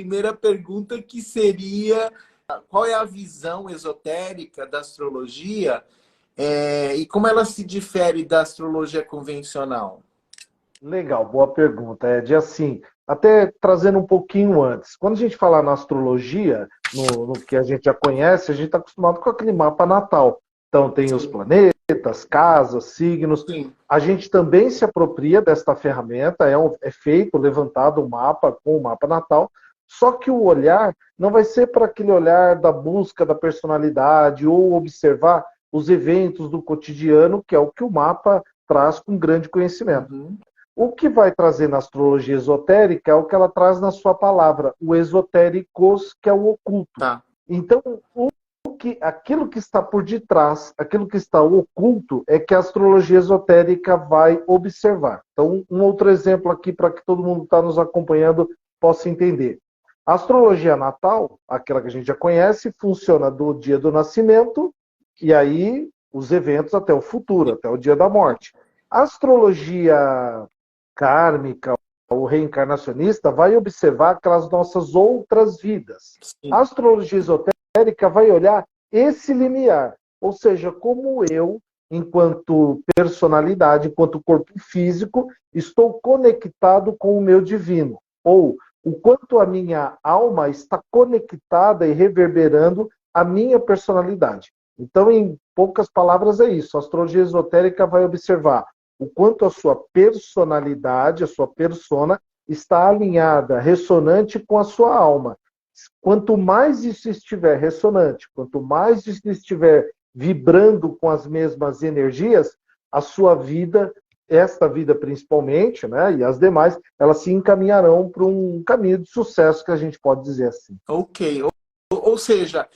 primeira pergunta, que seria qual é a visão esotérica da astrologia e como ela se difere da astrologia convencional? Legal, boa pergunta. De assim, até trazendo um pouquinho antes. Quando a gente fala na astrologia, no que a gente já conhece, a gente está acostumado com aquele mapa natal. Então tem os Sim, planetas, casas, signos. sim. A gente também se apropria desta ferramenta, é feito, levantado um mapa com o mapa natal, só que o olhar não vai ser para aquele olhar da busca da personalidade ou observar os eventos do cotidiano, que é o que o mapa traz com grande conhecimento. Uhum. O que vai trazer na astrologia esotérica é o que ela traz na sua palavra, o esotéricos, que é o oculto. Tá. Então, aquilo que está por detrás, aquilo que está oculto, é que a astrologia esotérica vai observar. Então, um outro exemplo aqui para que todo mundo que está nos acompanhando possa entender. A astrologia natal, aquela que a gente já conhece, funciona do dia do nascimento e aí os eventos até o futuro, até o dia da morte. A astrologia kármica ou reencarnacionista vai observar aquelas nossas outras vidas. A Sim. astrologia esotérica vai olhar esse limiar, ou seja, como eu, enquanto personalidade, enquanto corpo físico, estou conectado com o meu divino, ou o quanto a minha alma está conectada e reverberando a minha personalidade. Então, em poucas palavras, é isso. A astrologia esotérica vai observar o quanto a sua personalidade, a sua persona, está alinhada, ressonante com a sua alma. Quanto mais isso estiver ressonante, quanto mais isso estiver vibrando com as mesmas energias, a sua vida, esta vida principalmente, né, e as demais, elas se encaminharão para um caminho de sucesso, que a gente pode dizer assim. Ok. Ou seja,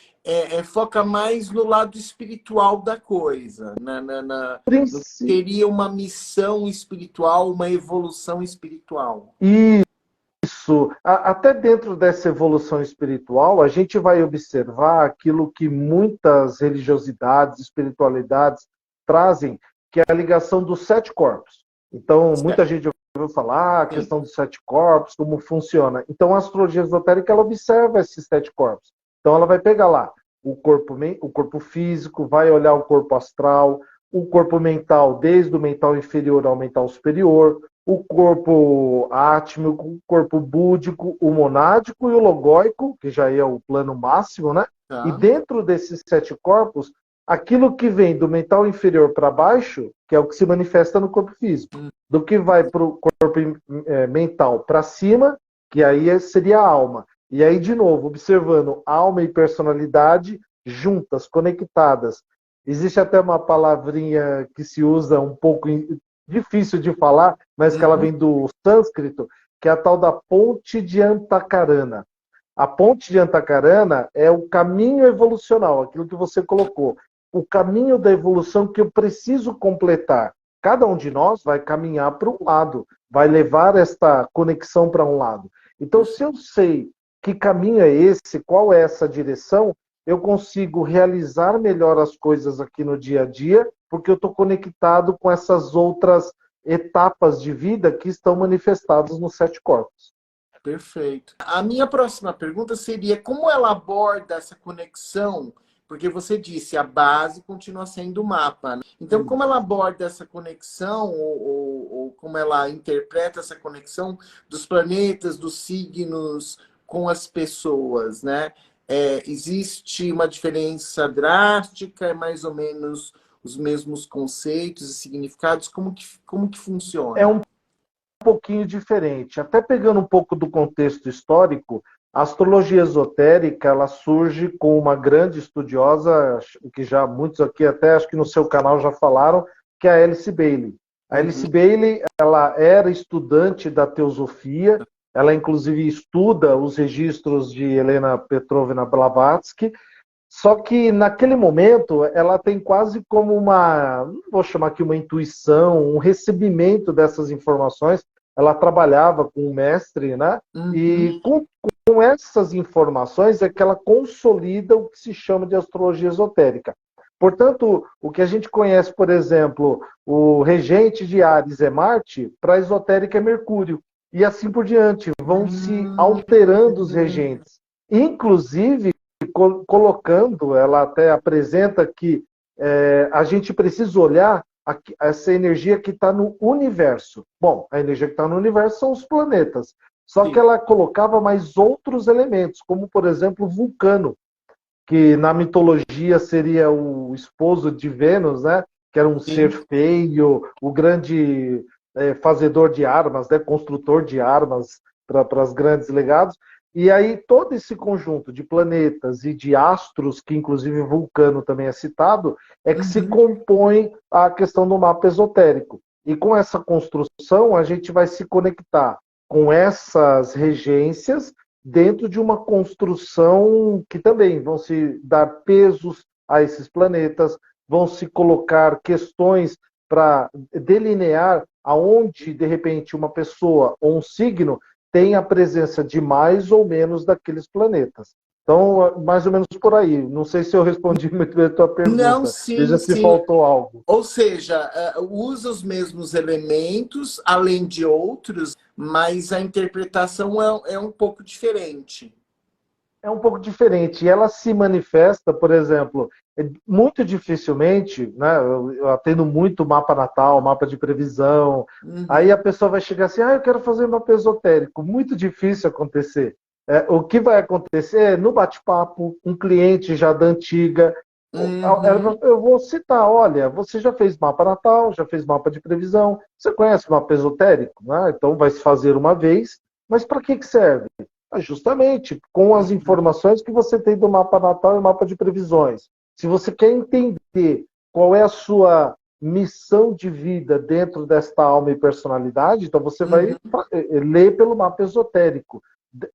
foca mais no lado espiritual da coisa, no que Princi- seria uma missão espiritual, uma evolução espiritual. Isso, até dentro dessa evolução espiritual, a gente vai observar aquilo que muitas religiosidades, espiritualidades trazem, que é a ligação dos sete corpos. Então, muita Certo. gente ouviu falar a Sim. questão dos sete corpos, como funciona. Então, a astrologia esotérica, ela observa esses sete corpos. Então, ela vai pegar lá o corpo físico, vai olhar o corpo astral, o corpo mental, desde o mental inferior ao mental superior, o corpo átmico, o corpo búdico, o monádico e o logóico, que já é o plano máximo, né? E Tá. dentro desses sete corpos, aquilo que vem do mental inferior para baixo, que é o que se manifesta no corpo físico, do que vai para o corpo mental para cima, que aí seria a alma. E aí, de novo, observando alma e personalidade juntas, conectadas. Existe até uma palavrinha que se usa um pouco difícil de falar, mas que ela Uhum. vem do sânscrito, que é a tal da ponte de Antakarana. A ponte de Antakarana é o caminho evolucional, aquilo que você colocou. O caminho da evolução que eu preciso completar. Cada um de nós vai caminhar para um lado, vai levar esta conexão para um lado. Então, se eu sei que caminho é esse, qual é essa direção, eu consigo realizar melhor as coisas aqui no dia a dia, porque eu estou conectado com essas outras etapas de vida que estão manifestadas nos sete corpos. Perfeito. A minha próxima pergunta seria como ela aborda essa conexão, porque você disse a base continua sendo o mapa, né? Então, como ela aborda essa conexão, ou como ela interpreta essa conexão dos planetas, dos signos com as pessoas, né? Existe uma diferença drástica, é mais ou menos os mesmos conceitos e significados? Como que É funciona? um pouquinho diferente. Até pegando um pouco do contexto histórico, a astrologia esotérica ela surge com uma grande estudiosa, que já muitos aqui até acho que no seu canal já falaram, que é a Alice Bailey. A Uhum. Alice Bailey ela era estudante da teosofia, ela inclusive estuda os registros de Helena Petrovna Blavatsky, só que naquele momento ela tem quase como uma, não vou chamar aqui uma intuição, um recebimento dessas informações. Ela trabalhava com o mestre, né? Uhum. E com essas informações é que ela consolida o que se chama de astrologia esotérica. Portanto, o que a gente conhece, por exemplo, o regente de Áries é Marte, para a esotérica é Mercúrio. e assim por diante. Vão se alterando os regentes. Inclusive, colocando, ela até apresenta que a gente precisa olhar essa energia que está no universo. Bom, a energia que está no universo são os planetas. Só Sim. que ela colocava mais outros elementos, como, por exemplo, Vulcano, que na mitologia seria o esposo de Vênus, né? Que era um ser Sim. feio, o grande fazedor de armas, né? Construtor de armas para os grandes legados. E aí todo esse conjunto de planetas e de astros, que inclusive Vulcano também é citado, é que se compõe a questão do mapa esotérico. E com essa construção, a gente vai se conectar com essas regências dentro de uma construção que também vão se dar pesos a esses planetas, vão se colocar questões para delinear aonde, de repente, uma pessoa ou um signo tem a presença de mais ou menos daqueles planetas. Então, mais ou menos por aí. Não sei se eu respondi muito bem a tua Não, pergunta. sim, Veja se sim. faltou algo. Ou seja, usa os mesmos elementos, além de outros, mas a interpretação é um pouco diferente. É um pouco diferente. E ela se manifesta, por exemplo, muito dificilmente, né? Eu atendo muito mapa natal, mapa de previsão. Aí a pessoa vai chegar assim, eu quero fazer um mapa esotérico. Muito difícil acontecer. O que vai acontecer é no bate-papo, um cliente já da antiga. Eu vou citar, olha, você já fez mapa natal, já fez mapa de previsão, você conhece mapa esotérico, né? Então vai se fazer uma vez, mas para que serve? Justamente com as informações que você tem do mapa natal e mapa de previsões. Se você quer entender qual é a sua missão de vida dentro desta alma e personalidade, então você vai ler pelo mapa esotérico.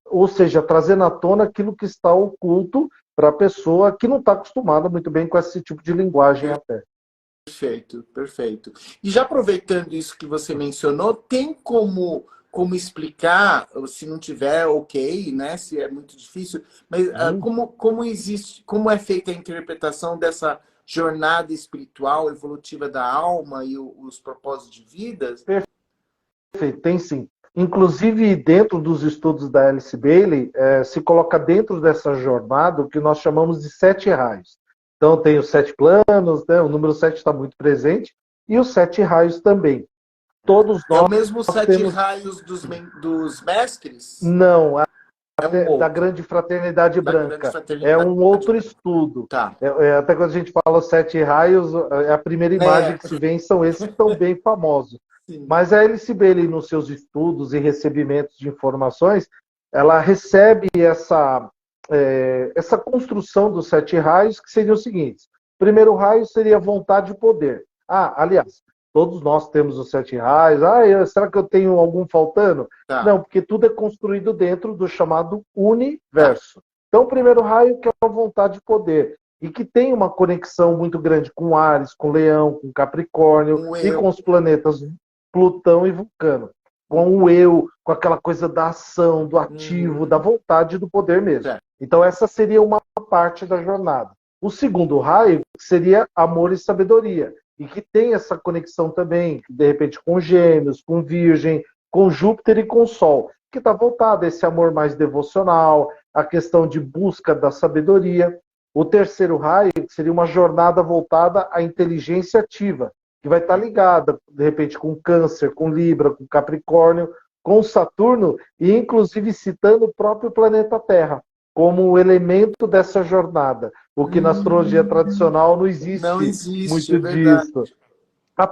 Ou seja, trazendo à tona aquilo que está oculto para a pessoa que não está acostumada muito bem com esse tipo de linguagem até. Perfeito, perfeito. E já aproveitando isso que você mencionou, tem como explicar, se não tiver, ok, né? Se é muito difícil, mas como existe, como é feita a interpretação dessa jornada espiritual, evolutiva da alma e os propósitos de vida? Perfeito, tem sim. Inclusive, dentro dos estudos da Alice Bailey, se coloca dentro dessa jornada o que nós chamamos de 7 raios. Então, tem os 7 planos, né? O número 7 está muito presente, e os 7 raios também. Todos É o nós mesmo 7 temos. raios dos mestres? Não, É um da outro. Grande Fraternidade Da grande Branca. É fraternidade. um outro estudo. Tá. Até quando a gente fala os 7 raios, a primeira imagem que se vê são esses que estão bem famosos. Sim. Mas a Alice Bailey, nos seus estudos e recebimentos de informações, ela recebe essa construção dos 7 raios, que seriam os seguintes. O primeiro raio seria vontade e poder. Aliás, todos nós temos os 7 raios. Será que eu tenho algum faltando? Tá. Não, porque tudo é construído dentro do chamado universo. Então, o primeiro raio que é a vontade de poder. E que tem uma conexão muito grande com Áries, com Leão, com Capricórnio e com os planetas Plutão e Vulcano. Com o eu, com aquela coisa da ação, do ativo, da vontade e do poder mesmo. Então, essa seria uma parte da jornada. O segundo raio seria amor e sabedoria. E que tem essa conexão também, de repente, com Gêmeos, com Virgem, com Júpiter e com Sol, que está voltado a esse amor mais devocional, a questão de busca da sabedoria. O terceiro raio seria uma jornada voltada à inteligência ativa, que vai estar ligada, de repente, com Câncer, com Libra, com Capricórnio, com Saturno, e inclusive citando o próprio planeta Terra como elemento dessa jornada. O que na astrologia tradicional não existe muito disso. A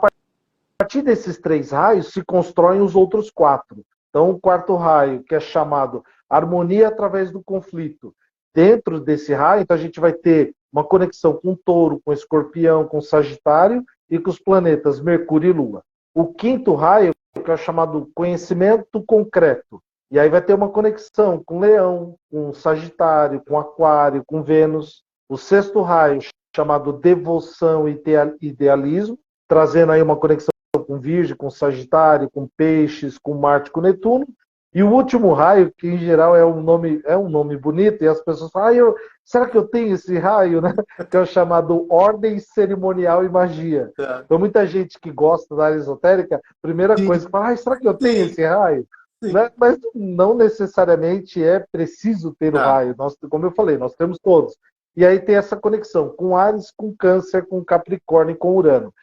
partir desses 3 raios se constroem os outros 4. Então, o quarto raio, que é chamado harmonia através do conflito. Dentro desse raio, então, a gente vai ter uma conexão com Touro, com Escorpião, com Sagitário e com os planetas Mercúrio e Lua. O quinto raio, que é chamado conhecimento concreto. E aí vai ter uma conexão com Leão, com Sagitário, com Aquário, com Vênus. O sexto raio, chamado devoção e idealismo, trazendo aí uma conexão com Virgem, com Sagitário, com Peixes, com Marte, com Netuno. E o último raio, que em geral é um nome bonito, e as pessoas falam, será que eu tenho esse raio, né? Que é o chamado Ordem Cerimonial e Magia. Então, muita gente que gosta da área esotérica, primeira coisa que fala, será que eu tenho esse raio? Sim. Mas não necessariamente é preciso ter o Tá, raio. Nós, como eu falei, nós temos todos. E aí tem essa conexão com Áries, com Câncer, com Capricórnio e com Urano.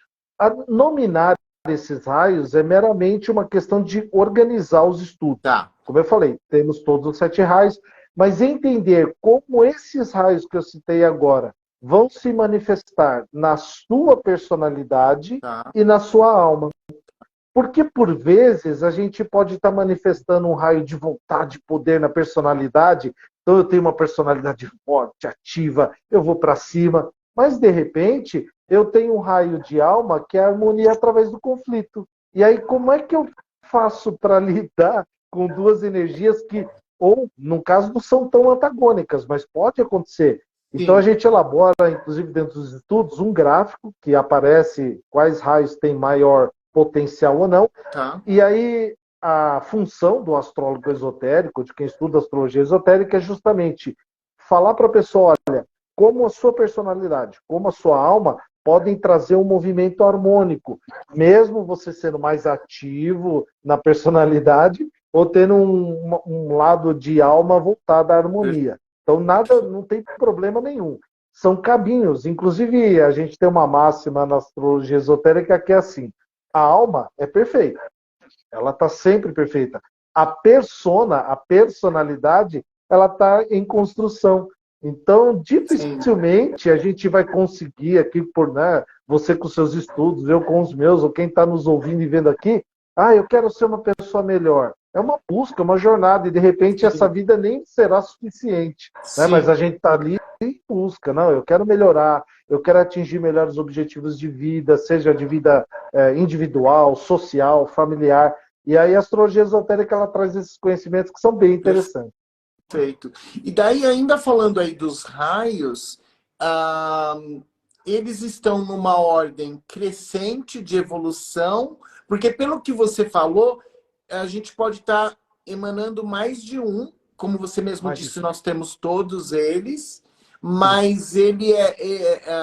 Nominar esses raios é meramente uma questão de organizar os estudos. tá. Como eu falei, temos todos os 7 raios, mas entender como esses raios que eu citei agora vão se manifestar na sua personalidade Tá. e na sua alma. Porque, por vezes, a gente pode estar manifestando um raio de vontade, poder na personalidade. Então, eu tenho uma personalidade forte, ativa, eu vou para cima. Mas, de repente, eu tenho um raio de alma que é a harmonia através do conflito. E aí, como é que eu faço para lidar com duas energias que, ou, no caso, não são tão antagônicas, mas pode acontecer. Então, a Sim. gente elabora, inclusive dentro dos estudos, um gráfico que aparece quais raios têm maior potencial ou não. Tá. E aí a função do astrólogo esotérico, de quem estuda astrologia esotérica, é justamente falar para a pessoa, olha, como a sua personalidade, como a sua alma podem trazer um movimento harmônico, mesmo você sendo mais ativo na personalidade ou tendo um lado de alma voltado à harmonia. Então nada, não tem problema nenhum. São caminhos. Inclusive, a gente tem uma máxima na astrologia esotérica que é assim: a alma é perfeita. Ela está sempre perfeita. A persona, a personalidade, ela está em construção. Então, Sim. dificilmente a gente vai conseguir aqui, por né, você com seus estudos, eu com os meus, ou quem está nos ouvindo e vendo aqui, eu quero ser uma pessoa melhor. É uma busca, uma jornada, e de repente essa Sim. vida nem será suficiente. Né? Mas Sim. a gente está ali em busca. Não, eu quero melhorar, eu quero atingir melhores objetivos de vida, seja de vida individual, social, familiar. E aí a astrologia esotérica ela traz esses conhecimentos que são bem interessantes. Perfeito. E daí, ainda falando aí dos raios, ah, eles estão numa ordem crescente de evolução, porque pelo que você falou, a gente pode estar emanando mais de um, como você mesmo Mas, disse, nós temos todos eles, sim. mas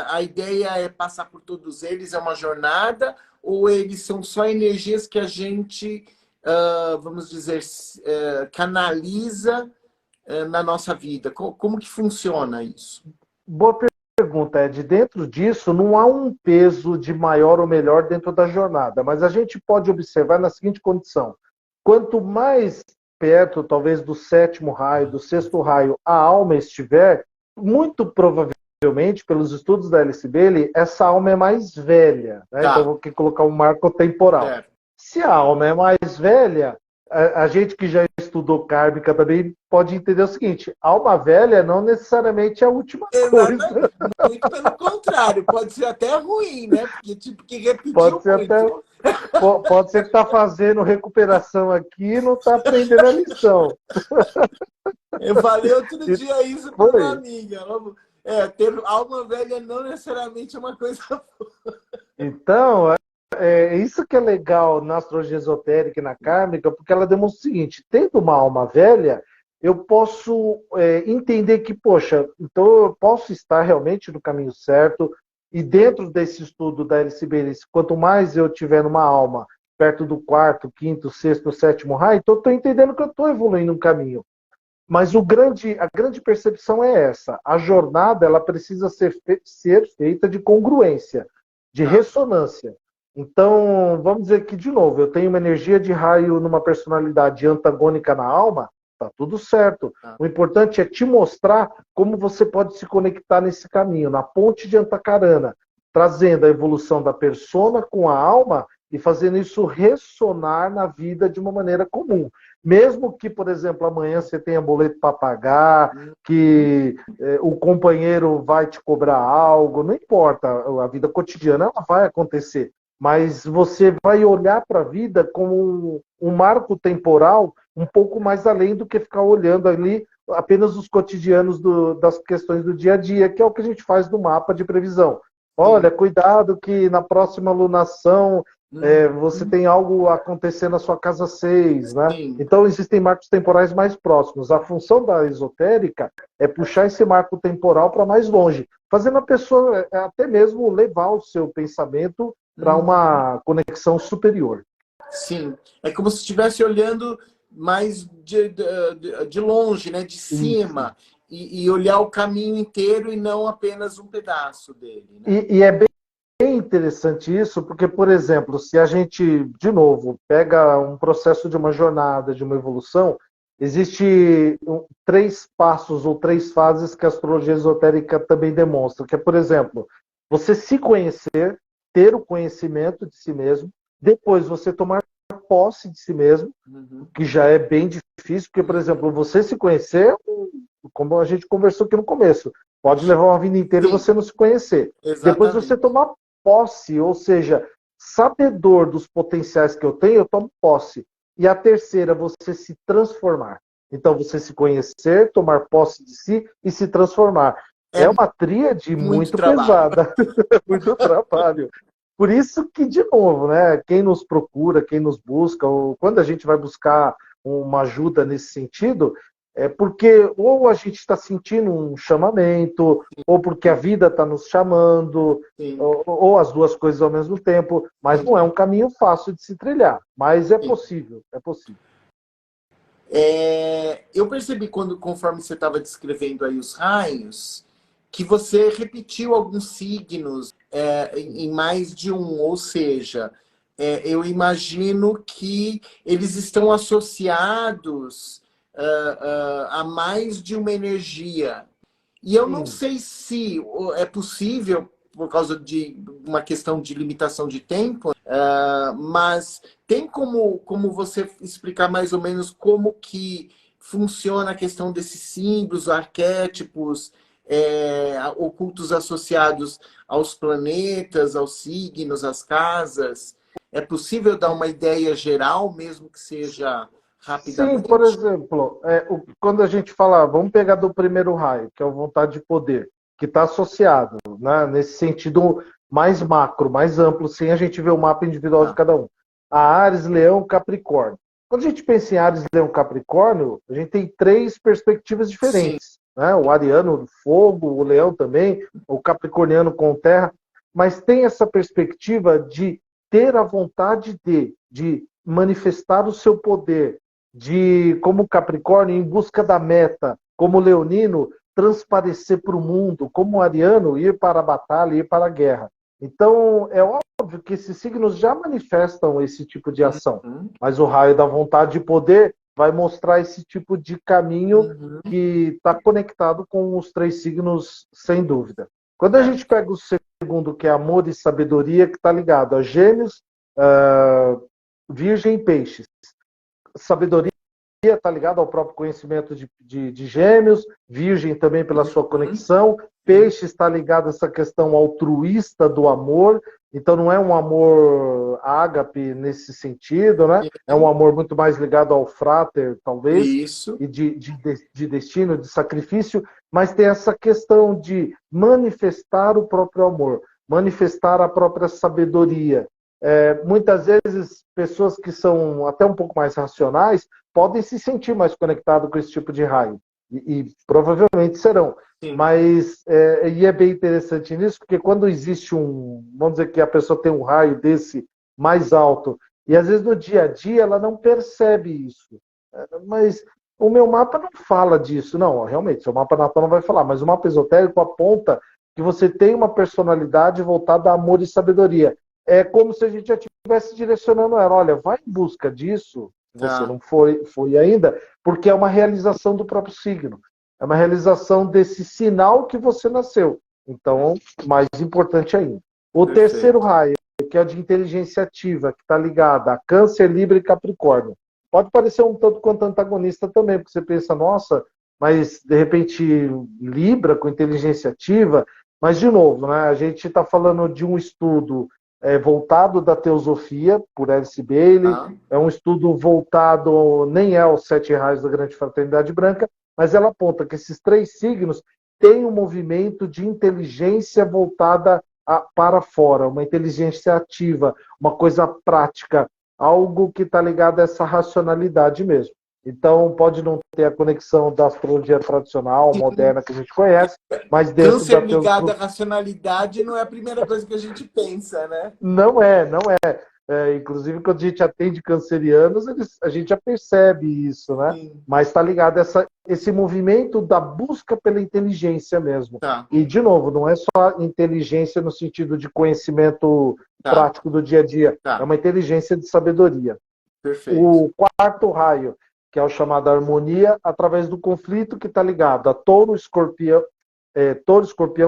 a ideia é passar por todos eles, é uma jornada, ou eles são só energias que a gente, vamos dizer, canaliza na nossa vida? Como que funciona isso? Boa pergunta, Ed. Dentro disso, não há um peso de maior ou melhor dentro da jornada, mas a gente pode observar na seguinte condição: quanto mais perto, talvez, do sétimo raio, do sexto raio, a alma estiver, muito provavelmente, pelos estudos da Alice Bailey, essa alma é mais velha. Né? Então, Tá, vou colocar um marco temporal. certo. Se a alma é mais velha, a gente que já estudou kármica também pode entender o seguinte: alma velha não necessariamente é a última Exatamente. coisa. Muito pelo contrário, pode ser até ruim, né? Porque tipo que Pode repetiu ser até, muito. pode ser que está fazendo recuperação aqui e não está aprendendo a lição. Eu falei outro E dia isso para uma foi. amiga. Ter alma velha não necessariamente é uma coisa. Então, isso que é legal na astrologia esotérica e na kármica, porque ela demonstra o seguinte: tendo uma alma velha, eu posso entender que, poxa, então eu posso estar realmente no caminho certo, e dentro desse estudo da Alice Bailey, quanto mais eu tiver numa alma perto do quarto, quinto, sexto, sétimo raio, então eu estou entendendo que eu estou evoluindo um caminho. Mas a grande percepção é essa: a jornada ela precisa ser feita de congruência, de Tá, ressonância. Então, vamos dizer que, de novo, eu tenho uma energia de raio numa personalidade antagônica na alma, tá tudo certo. tá. O importante é te mostrar como você pode se conectar nesse caminho, na ponte de Antacarana, trazendo a evolução da persona com a alma e fazendo isso ressonar na vida de uma maneira comum. Mesmo que, por exemplo, amanhã você tenha boleto para pagar, que o companheiro vai te cobrar algo, não importa, a vida cotidiana ela vai acontecer. Mas você vai olhar para a vida como um marco temporal um pouco mais além do que ficar olhando ali apenas os cotidianos das questões do dia a dia, que é o que a gente faz no mapa de previsão. Sim. Olha, cuidado que na próxima lunação você Uhum. tem algo acontecendo na sua casa 6, né? Sim. Então, existem marcos temporais mais próximos. A função da esotérica é puxar esse marco temporal para mais longe, fazendo a pessoa até mesmo levar o seu pensamento para Uhum. uma conexão superior. Sim. É como se estivesse olhando mais de longe, né? De cima, e olhar o caminho inteiro e não apenas um pedaço dele. Né? E é bem interessante isso, porque, por exemplo, se a gente, de novo, pega um processo de uma jornada, de uma evolução, existe 3 passos ou 3 fases que a astrologia esotérica também demonstra, que é, por exemplo, você se conhecer, ter o conhecimento de si mesmo, depois você tomar posse de si mesmo, que já é bem difícil, porque, por exemplo, você se conhecer, como a gente conversou aqui no começo, pode levar uma vida inteira e você não se conhecer. Depois você tomar posse, ou seja, sabedor dos potenciais que eu tenho, eu tomo posse. E a terceira, você se transformar. Então, você se conhecer, tomar posse de si e se transformar. É uma tríade muito pesada, muito trabalho. Por isso que, de novo, né, quem nos procura, quem nos busca, ou quando a gente vai buscar uma ajuda nesse sentido, é porque ou a gente está sentindo um chamamento, ou porque a vida está nos chamando, ou as duas coisas ao mesmo tempo, mas não é um caminho fácil de se trilhar, mas é possível, é possível. Eu percebi, conforme você estava descrevendo aí os raios, que você repetiu alguns signos em mais de um, ou seja, eu imagino que eles estão associados a mais de uma energia. E eu não sei se é possível, por causa de uma questão de limitação de tempo, mas tem como você explicar mais ou menos como que funciona a questão desses símbolos, arquétipos, ocultos associados aos planetas, aos signos, às casas? É possível dar uma ideia geral, mesmo que seja rapidamente? Sim, por exemplo, quando a gente fala, vamos pegar do primeiro raio, que é a vontade de poder, que está associado, né, nesse sentido mais macro, mais amplo, sem a gente ver o mapa individual de cada um. A Áries, Leão, Capricórnio. Quando a gente pensa em Áries, Leão, Capricórnio, a gente tem 3 perspectivas diferentes. Né? O ariano, fogo, o leão também, o capricorniano com terra, mas tem essa perspectiva de ter a vontade de manifestar o seu poder, de, como Capricórnio, em busca da meta, como Leonino, transparecer para o mundo, como Ariano, ir para a batalha, ir para a guerra. Então, é óbvio que esses signos já manifestam esse tipo de ação, mas o raio da vontade de poder vai mostrar esse tipo de caminho que está conectado com os 3 signos, sem dúvida. Quando a gente pega o segundo, que é amor e sabedoria, que está ligado a Gêmeos, Virgem e Peixes. Sabedoria está ligada ao próprio conhecimento de Gêmeos, Virgem também pela sua conexão, Peixe está ligado a essa questão altruísta do amor, então não é um amor ágape nesse sentido, né? É um amor muito mais ligado ao fráter, talvez, e de destino, de sacrifício, mas tem essa questão de manifestar o próprio amor, manifestar a própria sabedoria. Muitas vezes, pessoas que são até um pouco mais racionais podem se sentir mais conectados com esse tipo de raio. E provavelmente serão. Sim. Mas é bem interessante nisso, porque quando existe vamos dizer que a pessoa tem um raio desse mais alto, e às vezes no dia a dia ela não percebe isso. Mas o meu mapa não fala disso. Não, realmente, seu mapa natal não vai falar, mas o mapa esotérico aponta que você tem uma personalidade voltada a amor e sabedoria. É como se a gente já estivesse direcionando ela. Olha, vai em busca disso, você não foi ainda, porque é uma realização do próprio signo. É uma realização desse sinal que você nasceu. Então, mais importante ainda. O terceiro raio, que é o de inteligência ativa, que está ligado a Câncer, Libra e Capricórnio. Pode parecer um tanto quanto antagonista também, porque você pensa, nossa, mas de repente Libra com inteligência ativa. Mas, de novo, né, a gente está falando de um estudo voltado da teosofia, por Alice Bailey, é um estudo voltado, nem é aos 7 raios da Grande Fraternidade Branca, mas ela aponta que esses 3 signos têm um movimento de inteligência voltada para fora, uma inteligência ativa, uma coisa prática, algo que está ligado a essa racionalidade mesmo. Então, pode não ter a conexão da astrologia tradicional, moderna, que a gente conhece, mas dentro Câncer ligado à racionalidade não é a primeira coisa que a gente pensa, né? Não é, não é. Inclusive, quando a gente atende cancerianos, a gente já percebe isso, né? Sim. Mas está ligado a esse movimento da busca pela inteligência mesmo. Tá. E, de novo, não é só inteligência no sentido de conhecimento prático do dia a dia. Tá. É uma inteligência de sabedoria. Perfeito. O quarto raio, que é o chamado harmonia, através do conflito que está ligado a touro, escorpião,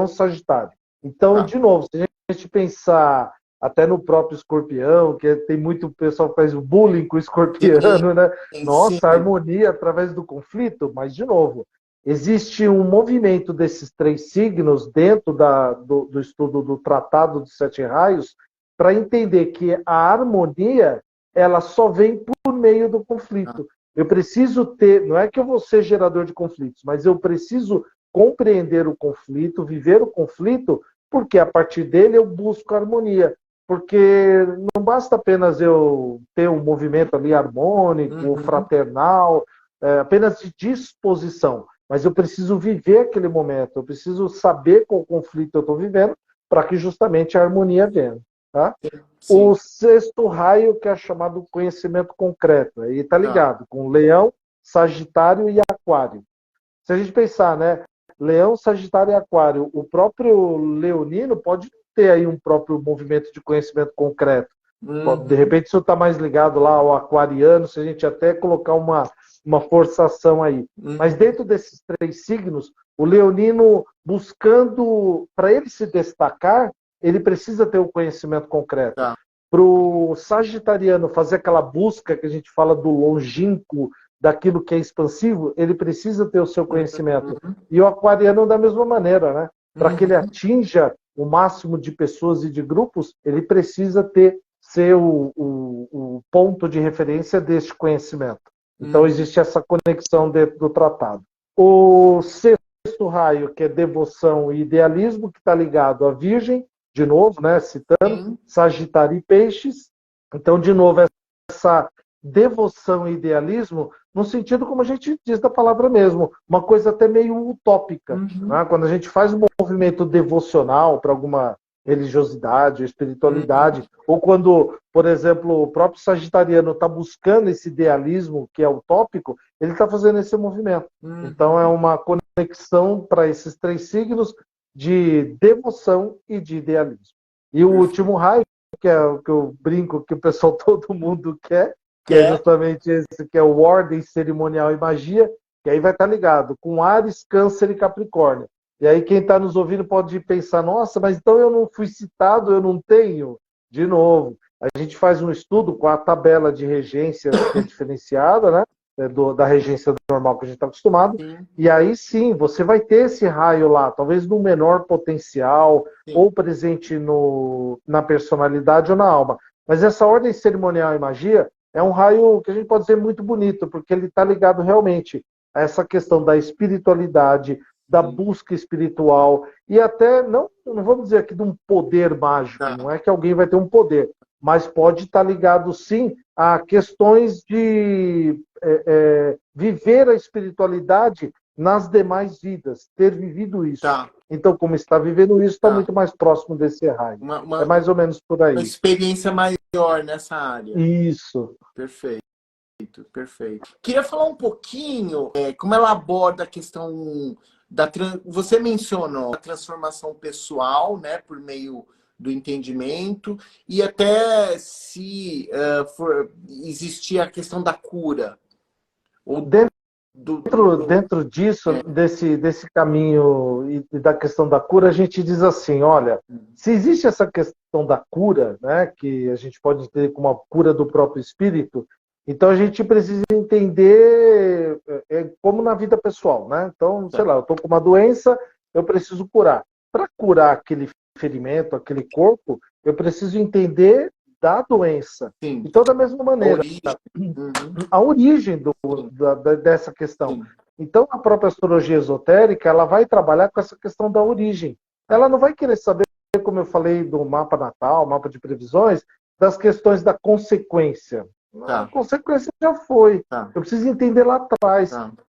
sagitário. Então, de novo, se a gente pensar até no próprio escorpião, que tem muito pessoal que faz o bullying com o escorpiano, né? Nossa, harmonia através do conflito, mas, de novo, existe um movimento desses 3 signos dentro do estudo do Tratado dos 7 Raios para entender que a harmonia ela só vem por meio do conflito. Eu preciso ter, não é que eu vou ser gerador de conflitos, mas eu preciso compreender o conflito, viver o conflito, porque a partir dele eu busco harmonia. Porque não basta apenas eu ter um movimento ali harmônico, fraternal, apenas de disposição, mas eu preciso viver aquele momento, eu preciso saber qual conflito eu estou vivendo para que justamente a harmonia venha. Tá? O 6º raio, que é chamado conhecimento concreto, aí está ligado com Leão, Sagitário e Aquário. Se a gente pensar, né, Leão, Sagitário e Aquário, o próprio leonino pode ter aí um próprio movimento de conhecimento concreto. De repente isso está mais ligado lá ao aquariano, se a gente até colocar uma forçação aí. Mas dentro desses 3 signos, o leonino buscando, para ele se destacar, ele precisa ter o conhecimento concreto. Para o sagitariano fazer aquela busca que a gente fala do longínquo, daquilo que é expansivo, ele precisa ter o seu conhecimento. E o aquariano da mesma maneira, né? Para que ele atinja o máximo de pessoas e de grupos, ele precisa ser o ponto de referência deste conhecimento. Então existe essa conexão dentro do tratado. O 6º raio, que é devoção e idealismo, que está ligado à Virgem, de novo, né, citando, Sagitário e Peixes. Então, de novo, essa devoção e idealismo, no sentido como a gente diz da palavra mesmo, uma coisa até meio utópica. Né? Quando a gente faz um movimento devocional para alguma religiosidade, espiritualidade, ou quando, por exemplo, o próprio sagitariano está buscando esse idealismo que é utópico, ele está fazendo esse movimento. Então, é uma conexão para esses 3 signos de devoção e de idealismo. E o último raio, que é o que eu brinco que o pessoal, todo mundo quer, que é justamente esse, que é o ordem cerimonial e magia, que aí vai estar ligado com Áries, Câncer e Capricórnio. E aí quem está nos ouvindo pode pensar, nossa, mas então eu não fui citado, eu não tenho? De novo, a gente faz um estudo com a tabela de regência que é diferenciada, né? Da regência normal que a gente está acostumado, e aí sim, você vai ter esse raio lá, talvez no menor potencial, ou presente na personalidade ou na alma. Mas essa ordem cerimonial e magia é um raio que a gente pode dizer muito bonito, porque ele está ligado realmente a essa questão da espiritualidade, da busca espiritual, e até, não vamos dizer aqui de um poder mágico, não é que alguém vai ter um poder, mas pode estar ligado sim a questões de viver a espiritualidade nas demais vidas, ter vivido isso. Então, como está vivendo isso, está muito mais próximo desse raio. É mais ou menos por aí. Uma experiência maior nessa área. Isso. Perfeito. Perfeito. Queria falar um pouquinho como ela aborda a questão você mencionou a transformação pessoal, né, por meio do entendimento, e até se existir a questão da cura. Ou dentro disso, desse caminho e da questão da cura, a gente diz assim, olha, se existe essa questão da cura, né, que a gente pode entender como uma cura do próprio espírito, então a gente precisa entender como na vida pessoal, né? Então, sei lá, eu estou com uma doença, eu preciso curar. Para curar aquele ferimento, aquele corpo, eu preciso entender da doença. Sim. Então, da mesma maneira, a origem dessa questão. Sim. Então, a própria astrologia esotérica, ela vai trabalhar com essa questão da origem. Ela não vai querer saber, como eu falei do mapa natal, mapa de previsões, das questões da consequência. A consequência já foi. Eu preciso entender lá atrás.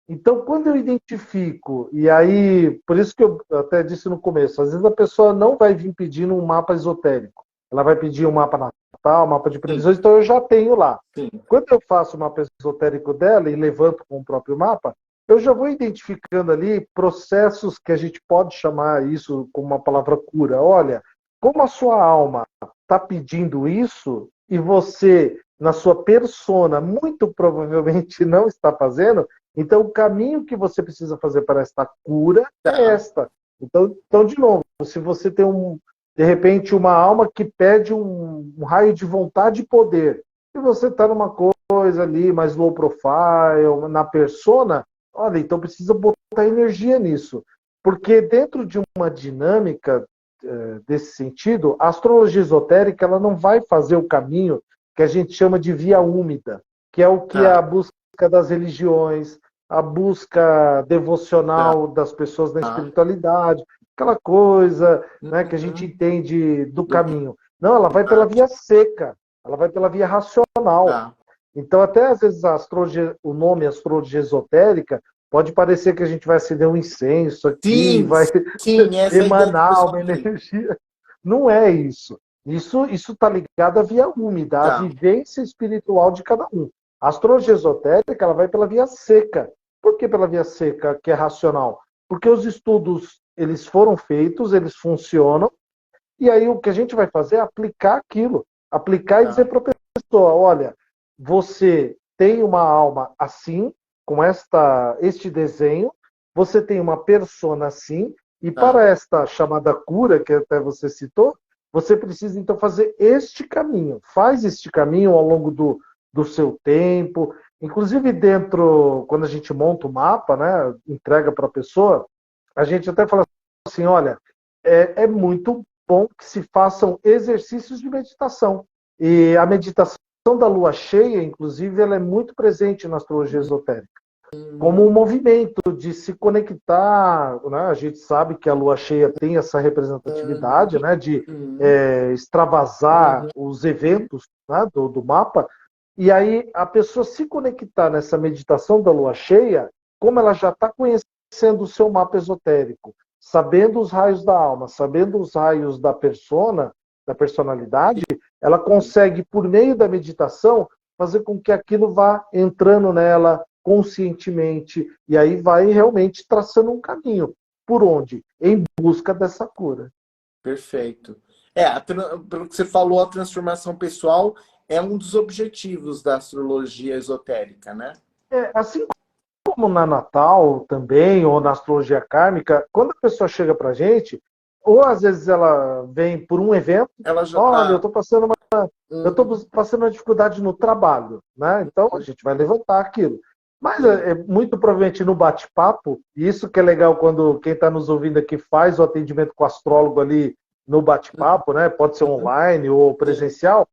Então, quando eu identifico, e aí, por isso que eu até disse no começo, às vezes a pessoa não vai vir pedindo um mapa esotérico. Ela vai pedir um mapa natal, natal, mapa de previsões, então eu já tenho lá. Sim. Quando eu faço o mapa esotérico dela e levanto com o próprio mapa, eu já vou identificando ali processos que a gente pode chamar isso como uma palavra cura. Olha, como a sua alma está pedindo isso e você, na sua persona, muito provavelmente não está fazendo, então o caminho que você precisa fazer para esta cura é esta. Então, de novo, se você tem de repente uma alma que pede um raio de vontade e poder, e você está numa coisa ali mais low profile, na persona, olha, então precisa botar energia nisso. Porque dentro de uma dinâmica desse sentido, a astrologia esotérica ela não vai fazer o caminho que a gente chama de via úmida, que é o que é a busca das religiões, a busca devocional das pessoas na espiritualidade, aquela coisa, né, que a gente entende do caminho. Não, ela vai pela via seca, ela vai pela via racional. Então, até às vezes o nome astrologia esotérica pode parecer que a gente vai acender um incenso aqui, vai emanar uma energia. Não é isso. Isso está ligado à via úmida, à vivência espiritual de cada um. A astrologia esotérica ela vai pela via seca. Por que pela via seca, que é racional? Porque os estudos eles foram feitos, eles funcionam, e aí o que a gente vai fazer é aplicar aquilo. Aplicar e dizer para a pessoa, olha, você tem uma alma assim, com este desenho, você tem uma persona assim, e para esta chamada cura, que até você citou, você precisa então fazer este caminho. Faz este caminho ao longo do seu tempo. Inclusive quando a gente monta o mapa, né, entrega para a pessoa, a gente até fala assim, olha, é muito bom que se façam exercícios de meditação. E a meditação da lua cheia, inclusive, ela é muito presente na astrologia esotérica. Como um movimento de se conectar, né? A gente sabe que a lua cheia tem essa representatividade, né? De extravasar os eventos, né? do mapa. E aí a pessoa se conectar nessa meditação da lua cheia, como ela já está conhecendo o seu mapa esotérico, sabendo os raios da alma, sabendo os raios da persona, da personalidade, ela consegue, por meio da meditação, fazer com que aquilo vá entrando nela conscientemente, e aí vai realmente traçando um caminho. Por onde? Em busca dessa cura. Perfeito. Pelo que você falou, a transformação pessoal é um dos objetivos da astrologia esotérica, né? Assim como na Natal também, ou na astrologia kármica, quando a pessoa chega pra gente, ou às vezes ela vem por um evento, olha, eu estou passando uma dificuldade no trabalho, né? Então a gente vai levantar aquilo. Mas muito provavelmente no bate-papo, e isso que é legal quando quem está nos ouvindo aqui faz o atendimento com o astrólogo ali no bate-papo, né? Pode ser online ou presencial,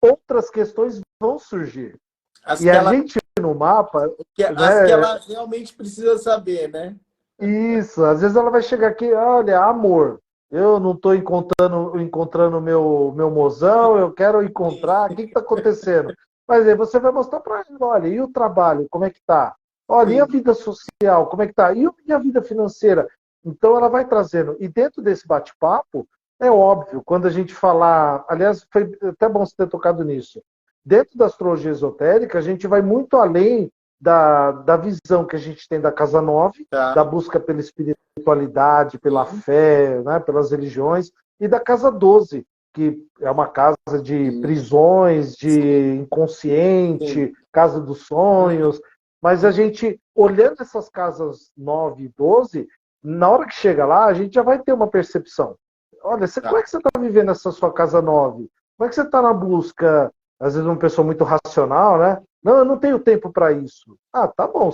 outras questões vão surgir. A gente no mapa... As que ela realmente precisa saber, né? Isso, às vezes ela vai chegar aqui, olha, amor, eu não estou encontrando meu mozão, eu quero encontrar, o que está acontecendo? Mas aí você vai mostrar para ele, olha, e o trabalho, como é que está? Olha, e a vida social, como é que está? E a vida financeira? Então ela vai trazendo. E dentro desse bate-papo, é óbvio, quando a gente falar... Aliás, foi até bom você ter tocado nisso. Dentro da astrologia esotérica, a gente vai muito além da visão que a gente tem da Casa 9, da busca pela espiritualidade, pela fé, né, pelas religiões, e da Casa 12, que é uma casa de prisões, de inconsciente, casa dos sonhos. Mas a gente, olhando essas casas 9 e 12, na hora que chega lá, a gente já vai ter uma percepção. Olha, como é que você está vivendo essa sua casa 9? Como é que você está na busca, às vezes uma pessoa muito racional, né? Não, eu não tenho tempo para isso. Ah, tá bom,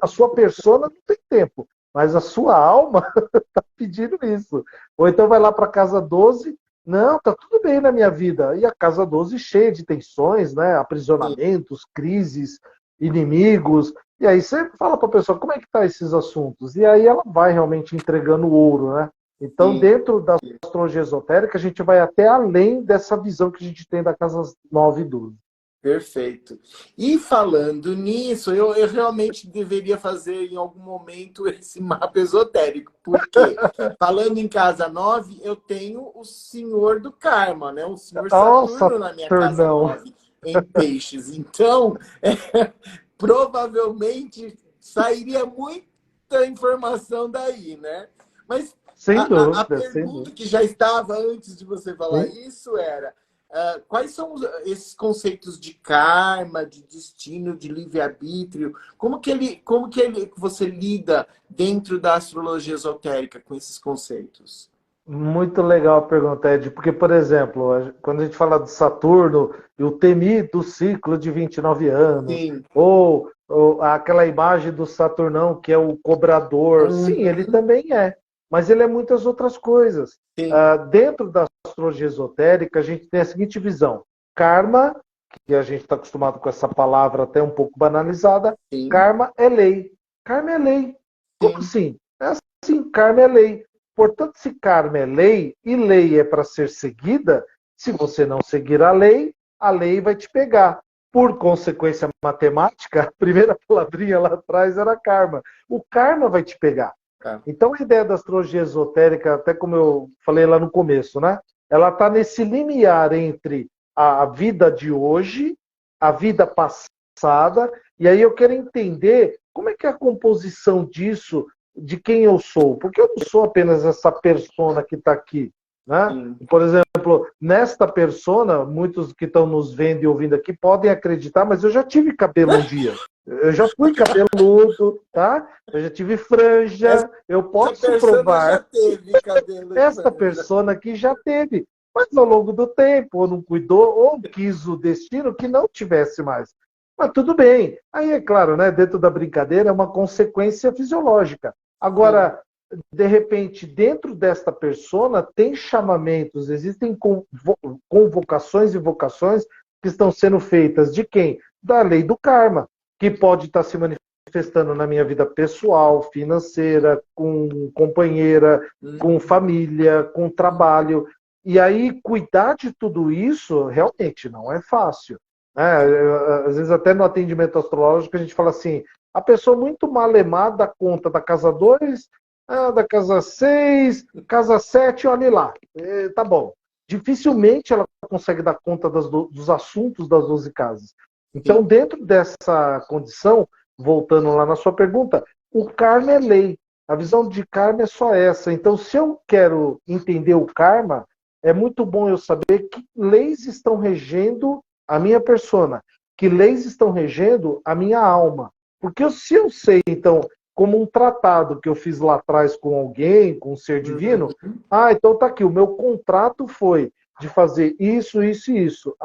a sua persona não tem tempo, mas a sua alma está pedindo isso. Ou então vai lá para a casa 12, não, tá tudo bem na minha vida. E a casa 12 cheia de tensões, né? Aprisionamentos, crises, inimigos. E aí você fala para a pessoa, como é que tá esses assuntos? E aí ela vai realmente entregando o ouro, né? Então, dentro da astrologia esotérica, a gente vai até além dessa visão que a gente tem da casa 9 e 12. Perfeito. E falando nisso, eu realmente deveria fazer em algum momento esse mapa esotérico. Por quê? Falando em casa 9, eu tenho o Senhor do Karma, né? O Senhor Nossa, Saturno na minha casa Turnão. 9 em Peixes. Então, provavelmente sairia muita informação daí, né? Mas Sem a dúvida, sem pergunta dúvida. que já estava antes de você falar Sim. isso era quais são esses conceitos de karma, de destino, de livre-arbítrio? Você lida dentro da astrologia esotérica com esses conceitos? Muito legal a pergunta, Ed, porque, por exemplo, quando a gente fala de Saturno e o temido ciclo de 29 anos, Sim. ou aquela imagem do Saturnão, que é o cobrador, sim, ele Uhum. também é, mas ele é muitas outras coisas. Sim, Dentro da astrologia esotérica, a gente tem a seguinte visão: karma, que a gente está acostumado com essa palavra até um pouco banalizada, sim, karma é lei. Karma é lei. Como sim. assim? É assim, karma é lei. Portanto, se karma é lei e lei é para ser seguida, se você não seguir a lei vai te pegar. Por consequência matemática, a primeira palavrinha lá atrás era karma. O karma vai te pegar. Tá. Então, a ideia da astrologia esotérica, até como eu falei lá no começo, né? Ela está nesse limiar entre a vida de hoje, a vida passada, e aí eu quero entender como é que é a composição disso de quem eu sou, porque eu não sou apenas essa persona que está aqui, né? Sim. Por exemplo, nesta persona, muitos que estão nos vendo e ouvindo aqui podem acreditar, mas eu já tive cabelo um dia. Eu já fui cabeludo, tá? Eu já tive franja, eu Essa posso persona já provar. teve cabelo e Esta franja. persona aqui já teve, mas ao longo do tempo, ou não cuidou, ou quis o destino que não tivesse mais. Mas tudo bem. Aí, é claro, né, dentro da brincadeira, é uma consequência fisiológica. Sim. Agora, de repente, dentro desta persona, tem chamamentos, existem convocações e vocações que estão sendo feitas de quem? Da lei do karma, que pode estar se manifestando na minha vida pessoal, financeira, com companheira, com Uhum. família, com trabalho. E aí, cuidar de tudo isso realmente não é fácil. Né? Às vezes, até no atendimento astrológico, a gente fala assim: a pessoa muito malemar dá conta da casa 2, da casa 6, casa 7, olha lá. Tá bom. Dificilmente ela consegue dar conta dos assuntos das 12 casas. Então, Sim. dentro dessa condição, voltando lá na sua pergunta, o karma é lei. A visão de karma é só essa. Então, se eu quero entender o karma, é muito bom eu saber que leis estão regendo a minha persona, que leis estão regendo a minha alma. Porque se eu sei, então, como um tratado que eu fiz lá atrás com alguém, com um ser divino, Uhum. então tá aqui, o meu contrato foi de fazer isso, isso e isso.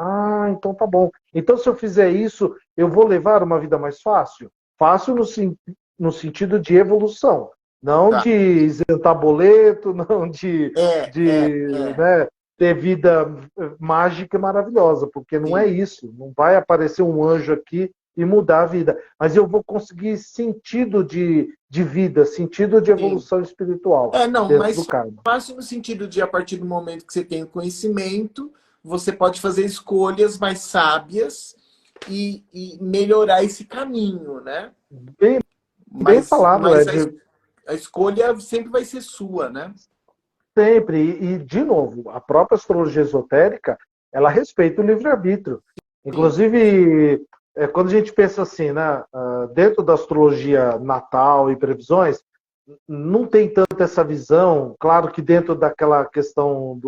Então tá bom. Então, se eu fizer isso, eu vou levar uma vida mais fácil? Fácil no sentido de evolução, não Tá. de isentar boleto, não É, é, é. né, ter vida mágica e maravilhosa, porque não é Sim. isso. Não vai aparecer um anjo aqui e mudar a vida. Mas eu vou conseguir sentido de vida, sentido de Sim. evolução espiritual Não, dentro do mas karma. fácil no sentido de, a partir do momento que você tem o conhecimento, você pode fazer escolhas mais sábias e melhorar esse caminho, né? Bem, bem falado, Mas Ed. a escolha sempre vai ser sua, né? Sempre. De novo, a própria astrologia esotérica, ela respeita o livre-arbítrio. Sim, Inclusive, quando a gente pensa assim, né, dentro da astrologia natal e previsões, não tem tanto essa visão. Claro que dentro daquela questão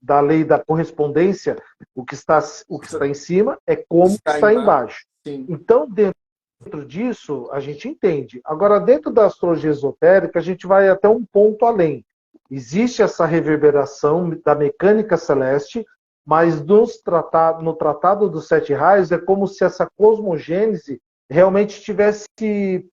da lei da correspondência, o que está em cima é como está está embaixo. embaixo. Sim, Então, dentro disso, a gente entende. Agora, dentro da astrologia esotérica, a gente vai até um ponto além. Existe essa reverberação da mecânica celeste, mas no Tratado dos Sete Raios é como se essa cosmogênese realmente tivesse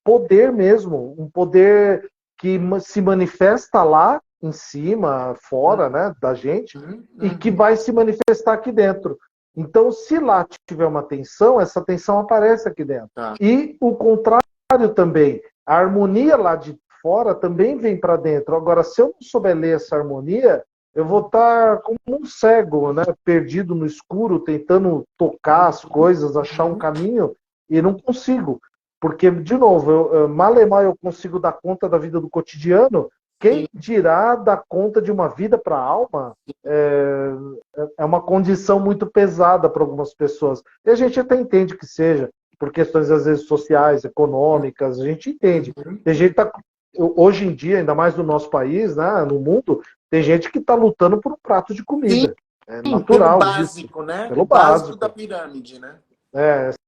poder mesmo, um poder que se manifesta lá em cima, fora, né, da gente, uhum, e que uhum, vai se manifestar aqui dentro. Então, se lá tiver uma tensão, essa tensão aparece aqui dentro. tá. E o contrário também. A harmonia lá de fora também vem para dentro. Agora, se eu não souber ler essa harmonia, eu vou estar como um cego, né? Perdido no escuro, tentando tocar as coisas, achar um caminho, e não consigo. Porque, de novo, mal e mal eu consigo dar conta da vida do cotidiano, quem dirá dar conta de uma vida para a alma? É uma condição muito pesada para algumas pessoas. E a gente até entende que seja, por questões, às vezes, sociais, econômicas, a gente entende. Tem gente que tá, hoje em dia, ainda mais no nosso país, né, no mundo, tem gente que está lutando por um prato de comida. É Pelo natural básico, isso, né? pelo O básico da básico. pirâmide, né?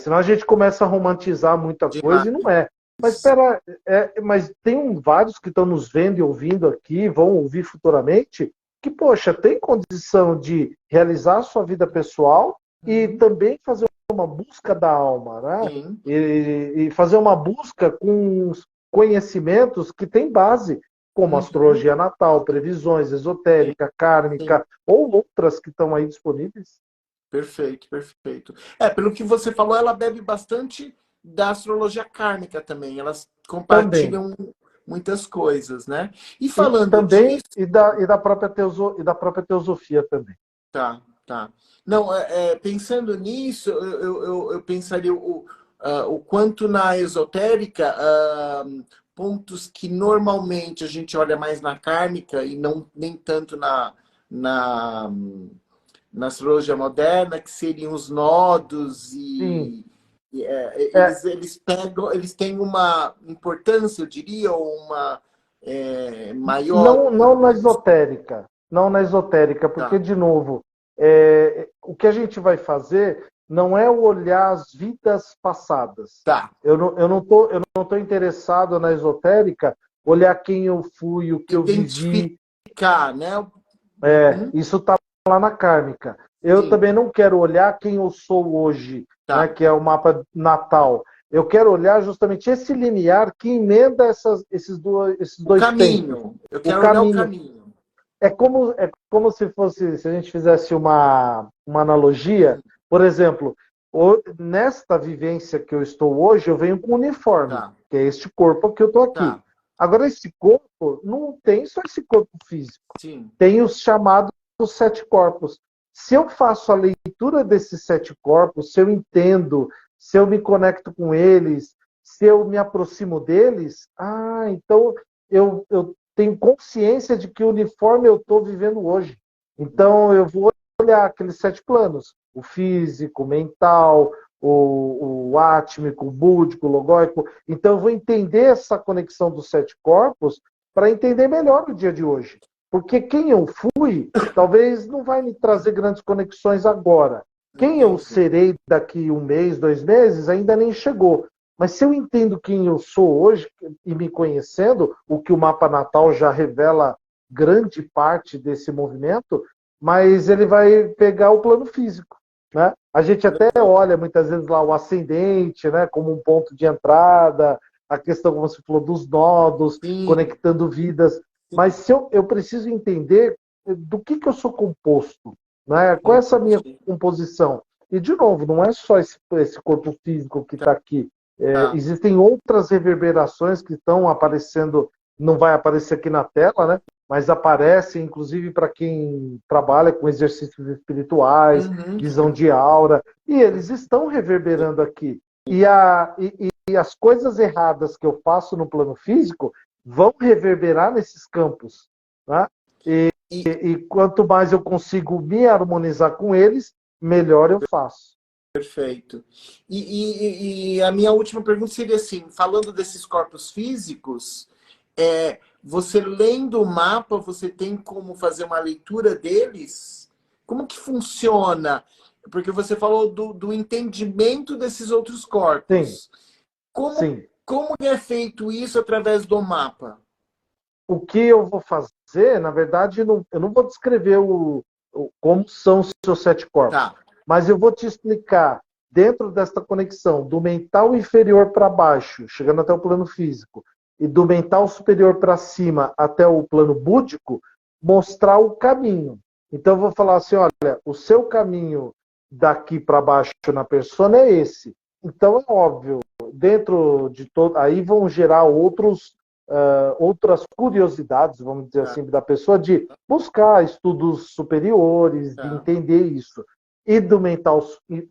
Senão a gente começa a romantizar muita Demais. coisa e não é. Mas espera, mas tem vários que estão nos vendo e ouvindo aqui, vão ouvir futuramente, que, poxa, tem condição de realizar a sua vida pessoal e também fazer uma busca da alma, né? Sim. E fazer uma busca com os conhecimentos que têm base, como astrologia natal, previsões, esotérica, kármica, ou outras que estão aí disponíveis. Perfeito, perfeito. Pelo que você falou, ela bebe bastante da astrologia kármica também. Elas Também. compartilham muitas coisas, né? E E falando também disso, da própria teosofia também. tá, tá. Não, pensando nisso, eu pensaria o quanto na esotérica, pontos que normalmente a gente olha mais na kármica e não nem tanto na, na astrologia moderna, que seriam os nodos Sim. eles têm uma importância, eu diria, ou uma maior. Não na esotérica. Não na esotérica, porque, Tá, de novo, o que a gente vai fazer não é olhar as vidas passadas. tá. Eu não tô interessado na esotérica olhar quem eu fui, o que eu vivi. Identificar, né? Uhum. Isso está lá na kármica. Eu Sim, também não quero olhar quem eu sou hoje, né, tá. que é o mapa natal. Eu quero olhar justamente esse limiar que emenda esses O dois tempos. caminho. Eu O quero olhar o caminho. caminho. É como se fosse, se a gente fizesse uma analogia, por exemplo, nesta vivência que eu estou hoje, eu venho com um uniforme, Tá, que é este corpo que eu estou aqui. tá. Agora, esse corpo, não tem só esse corpo físico, Sim. tem os chamados sete corpos. Se eu faço a leitura desses sete corpos, se eu entendo, se eu me conecto com eles, se eu me aproximo deles, então eu tenho consciência de que uniforme eu estou vivendo hoje. Então eu vou olhar aqueles sete planos: o físico, o mental, o átmico, o búdico, o logóico. Então eu vou entender essa conexão dos sete corpos para entender melhor o dia de hoje. Porque quem eu fui, talvez não vai me trazer grandes conexões agora. Quem eu Entendi. serei daqui um mês, 2 meses, ainda nem chegou. Mas se eu entendo quem eu sou hoje e me conhecendo, o que o mapa natal já revela grande parte desse movimento, mas ele vai pegar o plano físico, né? A gente até olha muitas vezes lá o ascendente, né, como um ponto de entrada, a questão, como você falou, dos nodos, Sim. conectando vidas. Mas se eu preciso entender do que eu sou composto, né? Qual é essa minha Entendi. composição? E, de novo, não é só esse corpo físico que está aqui. Tá. Existem outras reverberações que estão aparecendo, não vai aparecer aqui na tela, né? Mas aparecem, inclusive, para quem trabalha com exercícios espirituais, Uhum. visão de aura, e eles estão reverberando aqui. E as coisas erradas que eu faço no plano físico vão reverberar nesses campos, né? E, E quanto mais eu consigo me harmonizar com eles, melhor eu faço. Perfeito. E a minha última pergunta seria assim, falando desses corpos físicos, você lendo o mapa, você tem como fazer uma leitura deles? Como que funciona? Porque você falou do entendimento desses outros Sim, corpos. Como, sim. como é feito isso através do mapa? O que eu vou fazer, na verdade, eu não vou descrever como são os seus sete corpos, Tá. mas eu vou te explicar, dentro desta conexão, do mental inferior para baixo, chegando até o plano físico, e do mental superior para cima até o plano búdico, mostrar o caminho. Então, eu vou falar assim: olha, o seu caminho daqui para baixo na persona é esse. Então, é óbvio, dentro de todo. Aí vão gerar outros outras curiosidades, vamos dizer Tá. assim, da pessoa, de buscar estudos superiores, de Tá. entender isso. E do mental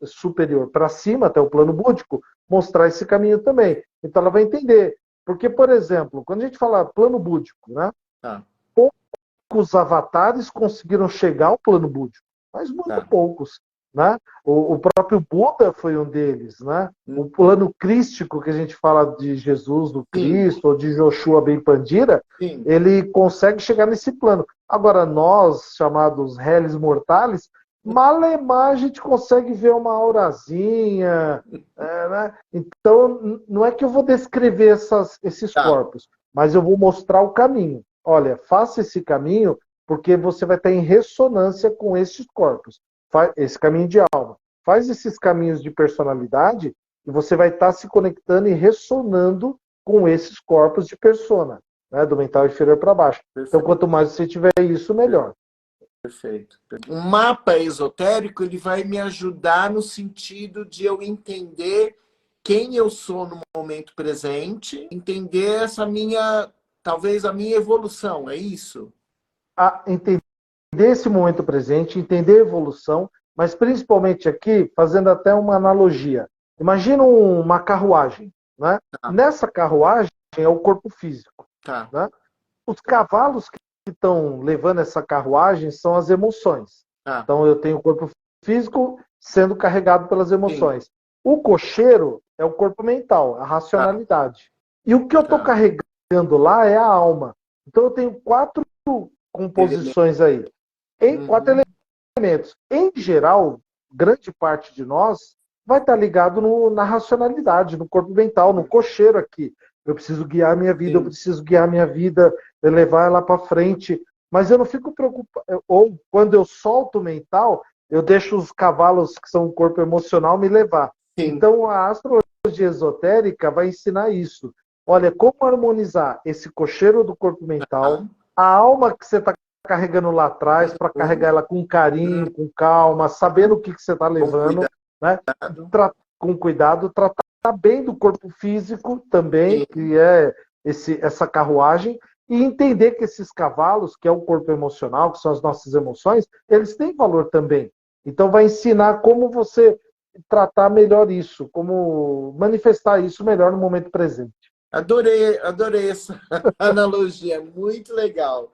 superior para cima, até o plano búdico, mostrar esse caminho também. Então ela vai entender. Porque, por exemplo, quando a gente fala plano búdico, né? Tá. Poucos avatares conseguiram chegar ao plano búdico, mas muito Tá. poucos. Né? O próprio Buda foi um deles. Né? O plano crístico, que a gente fala de Jesus, do Cristo, ou de Joshua Ben Pandira, Sim. ele consegue chegar nesse plano. Agora, nós, chamados réis mortais, malemar a gente consegue ver uma aurazinha. Né? Então, não é que eu vou descrever esses Tá. corpos, mas eu vou mostrar o caminho. Olha, faça esse caminho, porque você vai estar em ressonância com esses corpos. Esse caminho de alma. Faz esses caminhos de personalidade e você vai estar se conectando e ressonando com esses corpos de persona, né? Do mental inferior para baixo. Perfeito. Então, quanto mais você tiver isso, melhor. Perfeito. Um mapa esotérico, ele vai me ajudar no sentido de eu entender quem eu sou no momento presente, entender talvez a minha evolução, é isso? Entender esse momento presente, entender a evolução, mas principalmente aqui, fazendo até uma analogia. Imagina uma carruagem, né? Tá. Nessa carruagem é o corpo físico. Tá. Né? Os cavalos que estão levando essa carruagem são as emoções. Tá. Então eu tenho o corpo físico sendo carregado pelas emoções. Sim. O cocheiro é o corpo mental, a racionalidade. Tá. E o que eu estou carregando lá é a alma. Então eu tenho 4 composições aí. Em 4 elementos. Em geral, grande parte de nós vai estar ligado na racionalidade, no corpo mental, no cocheiro aqui. Eu preciso guiar a minha vida, eu preciso guiar a minha vida, levar ela para frente. Mas eu não fico preocupado. Ou quando eu solto o mental, eu deixo os cavalos, que são o corpo emocional, me levar. Sim. Então a astrologia esotérica vai ensinar isso. Olha, como harmonizar esse cocheiro do corpo mental, a alma que você está carregando lá atrás, para carregar ela com carinho, com calma, sabendo o que você está levando, né? Com cuidado, tratar bem do corpo físico também, que é essa carruagem, e entender que esses cavalos, que é o corpo emocional, que são as nossas emoções, eles têm valor também. Então vai ensinar como você tratar melhor isso, como manifestar isso melhor no momento presente. Adorei essa analogia, muito legal.